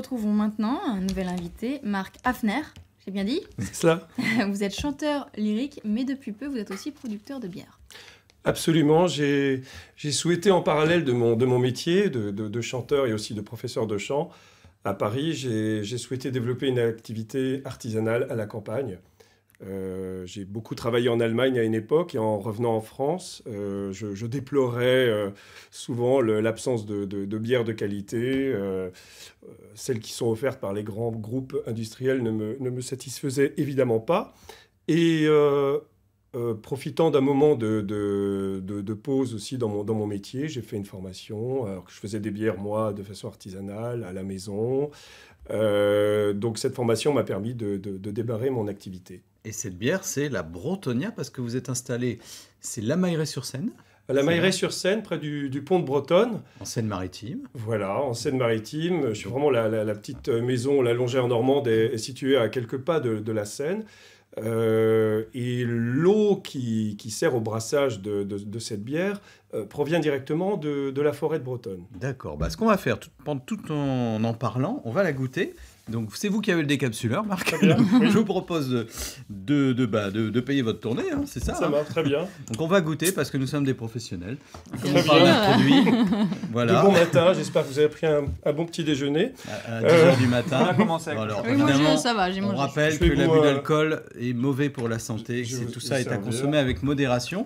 retrouvons maintenant un nouvel invité, Marc Hafner. J'ai bien dit? C'est cela. Vous êtes chanteur lyrique, mais depuis peu, vous êtes aussi producteur de bière. Absolument. J'ai souhaité, en parallèle de mon métier de chanteur et aussi de professeur de chant, à Paris, j'ai souhaité développer une activité artisanale à la campagne. J'ai beaucoup travaillé en Allemagne à une époque et en revenant en France, je déplorais souvent l'absence de bières de qualité. Celles qui sont offertes par les grands groupes industriels ne me satisfaisaient évidemment pas. Et profitant d'un moment de pause aussi dans mon métier, j'ai fait une formation. Alors que je faisais des bières, moi, de façon artisanale, à la maison. Donc cette formation m'a permis de démarrer mon activité. Et cette bière, c'est la Bretonnia, parce que vous êtes installé, c'est La Mailleraie-sur-Seine. À la Mailleraie-sur-Seine, près du pont de Bretonne. En Seine-Maritime. Voilà, en Seine-Maritime. Je suis vraiment la petite maison, la longère normande est située à quelques pas de la Seine. Et l'eau qui sert au brassage de cette bière provient directement de la forêt de Bretonne. D'accord. Bah, ce qu'on va faire, tout en parlant, on va la goûter. Donc, c'est vous qui avez le décapsuleur, Marc. Je vous propose de payer votre tournée, hein, c'est ça. Ça marche très bien. Donc, on va goûter parce que nous sommes des professionnels. Très On parle d'un produit. Voilà. De bon matin, j'espère que vous avez pris un bon petit déjeuner. À 10h du matin. On a commencé avec Alors, Oui, moi, évidemment, ça va, j'ai on mangé. rappelle Je que vais l'abus vous, d'alcool est mauvais pour la santé. je Tout vais ça est à servir. consommer avec modération.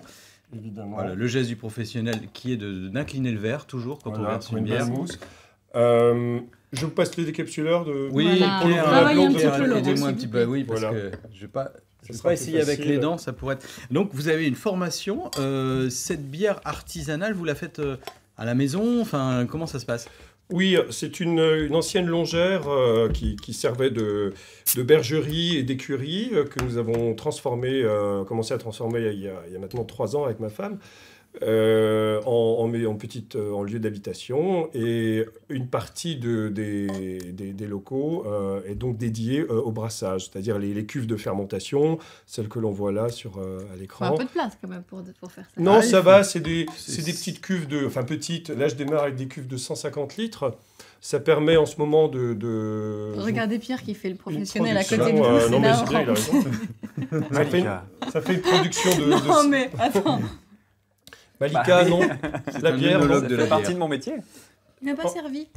Évidemment. Voilà, le geste du professionnel qui est d'incliner le verre toujours quand on Voilà, verse pour une une belle bière. mousse. Je vous passe le décapsuleur de... Oui, Voilà. Pierre, Travaillez un petit peu le aidez-moi un rôle, petit s'il peu. vous Oui, parce Voilà. que je vais pas sera plus essayer avec facile. les dents, ça pourrait être... Donc, vous avez une formation. Cette bière artisanale, vous la faites à la maison? Enfin, comment ça se passe? Oui, c'est une ancienne longère qui servait de bergerie et d'écurie que nous avons commencé à transformer il y a maintenant 3 ans avec ma femme en lieu d'habitation. Et une partie des locaux est donc dédiée au brassage, c'est-à-dire les cuves de fermentation, celles que l'on voit là à Faut un l'écran. peu de place quand même pour faire ça. Non, Ah, ça il va, faut- c'est des petites cuves enfin petites. Là, je démarre avec des cuves de 150 litres. Ça permet en ce moment de... Regardez Pierre qui fait le une professionnel à côté production, de vous. non, mais c'est c'est bien, il a raison. Ça fait une production de... Non mais attends, Malika, non. La un bière, monologue non. de Ça la fait partie bière. de mon métier. il n'a pas Oh. servi.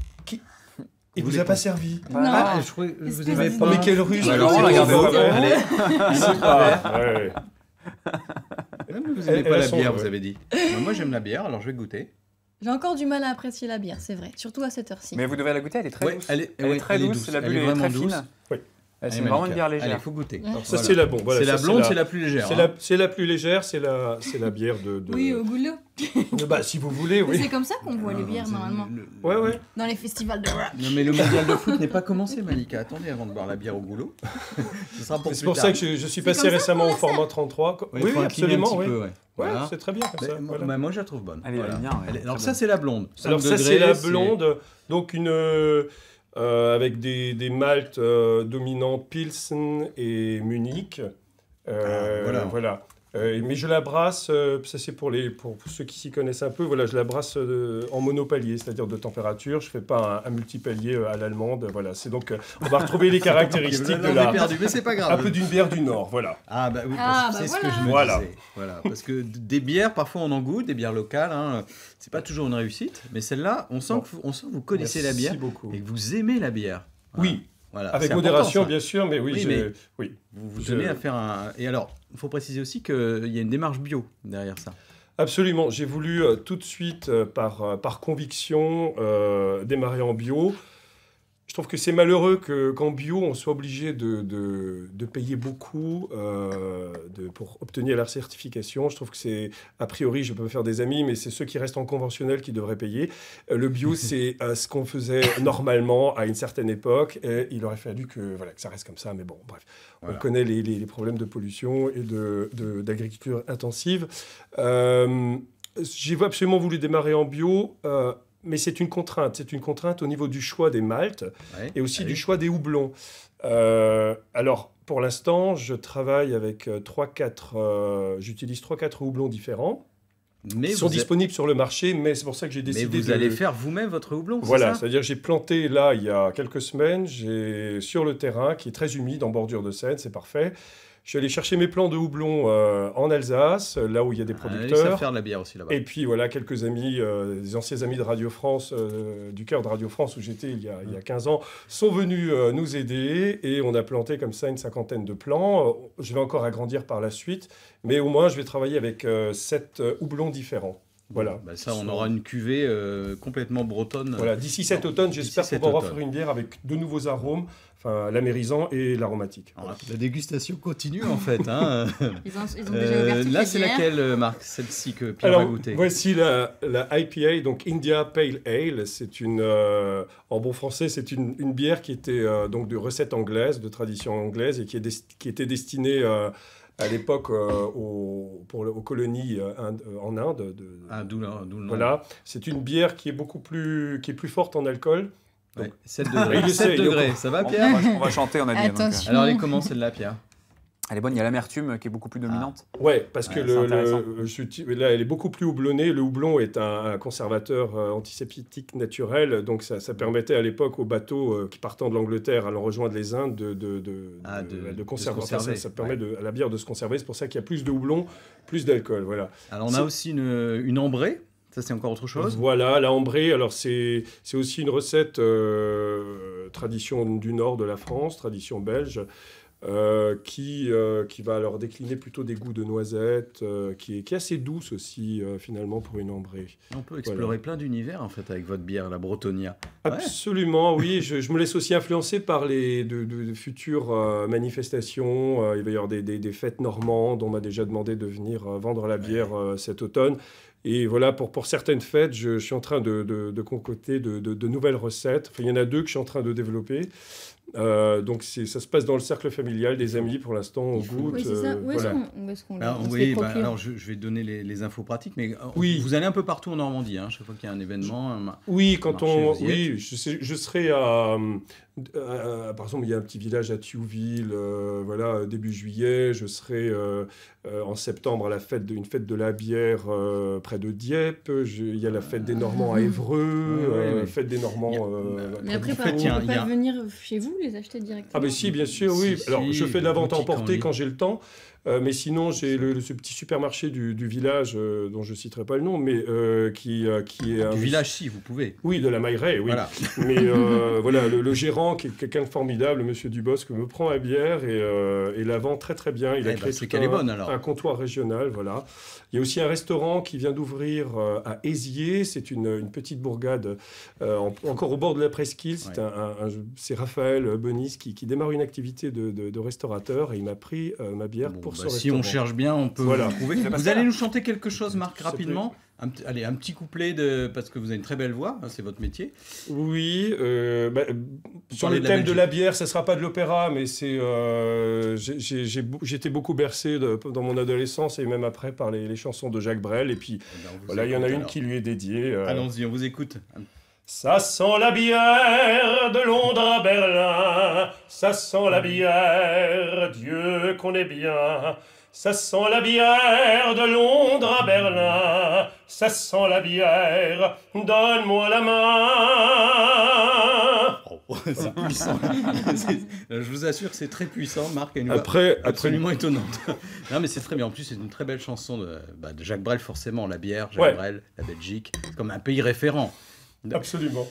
Il vous a pas servi. Non. Ah, je croyais que vous Espèce aimez de- pas. Oh, mais quel russe. Bah, alors, c'est regardez, pas vrai. allez. C'est pas vrai. Ouais. Même vous n'aimez Elle pas a la son- bière, ouais. vous avez dit. Bah, moi, j'aime la bière, alors je vais goûter. J'ai encore du mal à apprécier la bière, c'est vrai, surtout à cette heure-ci. Mais vous devez la goûter, elle est très Ouais, douce. elle est très douce, la Elle bulle est est vraiment très douce. fine. Oui. C'est Allez, vraiment une Malika. bière Allez, légère. il faut goûter. Alors ça, Voilà. c'est la bon. Voilà, C'est la ça, blonde, c'est la plus légère. C'est hein. c'est la plus légère, c'est la bière de... Oui, au goulot. Bah, si vous voulez, oui. C'est comme ça qu'on voit les Non, bières c'est normalement. Ouais, ouais. Dans les festivals de rap. Non, mais le mondial de foot n'est pas commencé, Malika. Attendez avant de boire la bière au goulot. Ce sera pour C'est plus pour tard. ça que je suis passé comme ça récemment qu'on au la format sert. 33. Ouais, Oui, faut incliner absolument, un petit oui. peu, ouais. Ouais, Voilà. c'est très bien comme ça. Mais, voilà. bah, moi, je la trouve bonne. Elle est Voilà. bien, ouais, Alors très ça, bonne. c'est la blonde. 5 Alors ça, degrés, c'est la blonde, donc avec des maltes dominants Pilsen et Munich. Voilà. Mais je la brasse, ça c'est pour ceux qui s'y connaissent un peu, voilà, je la brasse en monopalier, c'est-à-dire de température. Je ne fais pas un multipalier à l'allemande. Voilà, c'est donc on va retrouver les caractéristiques Vous l'avez perdu, mais c'est pas un grave. peu d'une bière du Nord, voilà. Ah bah oui, Ah, c'est bah ce que voilà. je me Voilà. disais. Voilà, parce que des bières, parfois on en goûte, des bières locales, hein, c'est pas toujours une réussite, mais celle-là, on sent que vous connaissez la bière Merci beaucoup. et que vous aimez la bière. Voilà. Oui, Voilà, avec c'est modération important, ça. bien sûr, mais oui, Oui, mais- oui. Vous Je- tenez à faire un... Et alors, il faut préciser aussi qu'il y a une démarche bio derrière ça. Absolument. J'ai voulu tout de suite, par conviction, démarrer en bio. Je trouve que c'est malheureux qu'en bio, on soit obligé de payer beaucoup pour obtenir la certification. Je trouve que c'est, a priori, je peux me faire des amis, mais c'est ceux qui restent en conventionnel qui devraient payer. Le bio, c'est ce qu'on faisait normalement à une certaine époque. Et il aurait fallu que ça reste comme ça. Mais bon, bref, Voilà. on connaît les problèmes de pollution et d'agriculture intensive. J'ai absolument voulu démarrer en bio. Mais c'est une contrainte. C'est une contrainte au niveau du choix des maltes Ouais. et aussi Ah du oui. choix des houblons. Alors, pour l'instant, je travaille avec j'utilise 3-4 houblons différents. Mais Ils sont disponibles sur le marché, mais c'est pour ça que j'ai décidé vous allez faire vous-même votre houblon, Voilà, c'est ça? c'est-à-dire j'ai planté là, il y a quelques semaines, sur le terrain, qui est très humide, en bordure de Seine, c'est parfait. Je suis allé chercher mes plants de houblon en Alsace, là où il y a des Ils producteurs. savent faire de la bière aussi là-bas. Et puis voilà, quelques amis, des anciens amis de Radio France, du cœur de Radio France où j'étais il y a 15 ans, sont venus nous aider et on a planté comme ça une 50aine de plants. Je vais encore agrandir par la suite, mais au moins je vais travailler avec 7 houblons différents. Voilà. Bah ça, on aura une cuvée complètement bretonne. Voilà, d'ici cet automne, j'espère cet pouvoir automne. offrir une bière avec de nouveaux arômes, enfin l'amérisant et l'aromatique. Alors, la dégustation continue en fait. Hein. Ils ont déjà ouvert toutes Là, les c'est bières. laquelle, Marc? Celle-ci que Pierre va Alors, goûter. voici la IPA, donc India Pale Ale. C'est une, en bon français, c'est une bière qui était donc de recette anglaise, de tradition anglaise, et qui était destinée à l'époque aux colonies en Inde. D'où le nom. Voilà, c'est une bière qui est qui est plus forte en alcool. Ouais, 7 degrés. Il essaie, 7 degrés, ça va, On Pierre? va, on va chanter, on a dit. donc, Attention. Alors, elle est comment celle-là, Pierre? elle est bonne, il y a l'amertume qui est beaucoup plus dominante. Ouais, parce que Ouais, c'est intéressant. là, elle est beaucoup plus houblonnée. Le houblon est un conservateur antiseptique naturel, donc ça permettait à l'époque aux bateaux qui partant de l'Angleterre allant rejoindre les Indes de conserver. se conserver, Ça permet à la bière de se conserver. C'est pour ça qu'il y a plus de houblon, plus d'alcool. Voilà. Alors, on a aussi une ambrée. Ça, c'est encore autre chose. Voilà, la ambrée. Alors c'est aussi une recette tradition du nord de la France, tradition belge. Qui va alors décliner plutôt des goûts de noisettes, qui est assez douce aussi finalement pour une ambrée. On peut explorer plein d'univers en fait avec votre bière, la Bretonnia. Ouais. Absolument, oui. Je me laisse aussi influencer par de futures manifestations. Il va y avoir des fêtes normandes. On m'a déjà demandé de venir vendre la bière cet automne. Et voilà, pour certaines fêtes, je suis en train de concocter de nouvelles recettes. Enfin, il y en a 2 que je suis en train de développer. Donc ça se passe dans le cercle familial des amis pour l'instant, on goûte. Oui, c'est ça. Où est-ce voilà. qu'on Alors, se oui, les bah, procure alors je vais donner les infos pratiques, mais Oui. vous allez un peu partout en Normandie, hein, chaque fois qu'il y a un événement. Oui, quand marché, vous y oui, je serai par exemple, il y a un petit village à Thiouville, voilà, début juillet. Je serai en septembre à une fête de la bière près de Dieppe. Il y a la fête des Normands à Évreux, Ouais. la fête des Normands. Mais après, En fait, on peut pas venir chez vous les acheter directement. Ah ben si, bien sûr, oui. Si, Alors, je fais de la vente boutique en emportée ligne. quand j'ai le temps. Mais sinon, j'ai ce petit supermarché du village, dont je ne citerai pas le nom, mais qui est un... Du village, si, vous pouvez. Oui, de la Mailleraie, oui. Voilà. Mais voilà, le gérant, qui est quelqu'un de formidable, monsieur Dubosc, me prend la bière et la vend très très bien. Il a créé c'est tout qu'elle est bonne, alors. un comptoir régional, voilà. Il y a aussi un restaurant qui vient d'ouvrir à Aizier. C'est une petite bourgade encore au bord de la presqu'île. C'est Raphaël Bonis qui démarre une activité de restaurateur et il m'a pris ma bière pour ce Si restaurant. on cherche bien, on peut Voilà. vous trouver. C'est pas Vous ça, allez là. nous chanter quelque chose, Marc, S'il te plaît. rapidement. Allez, un petit couplet parce que vous avez une très belle voix, hein, c'est votre métier. Oui, sur parlez le de la thème de Belgique. la bière, ça ne sera pas de l'opéra, mais j'étais beaucoup bercé dans mon adolescence et même après par les chansons de Jacques Brel. Et puis voilà, il y en a une qui lui est dédiée. Allons-y, on vous écoute. Ça sent la bière de Londres à Berlin, ça sent la bière, Dieu qu'on est bien. Ça sent la bière de Londres à Berlin, ça sent la bière, donne-moi la main. C'est puissant. Je vous assure que c'est très puissant. Marc a une voix Après, absolument étonnante. Non, mais c'est très bien. En plus, c'est une très belle chanson de Jacques Brel, forcément. La bière, Jacques Ouais. Brel, la Belgique. C'est comme un pays référent. absolument.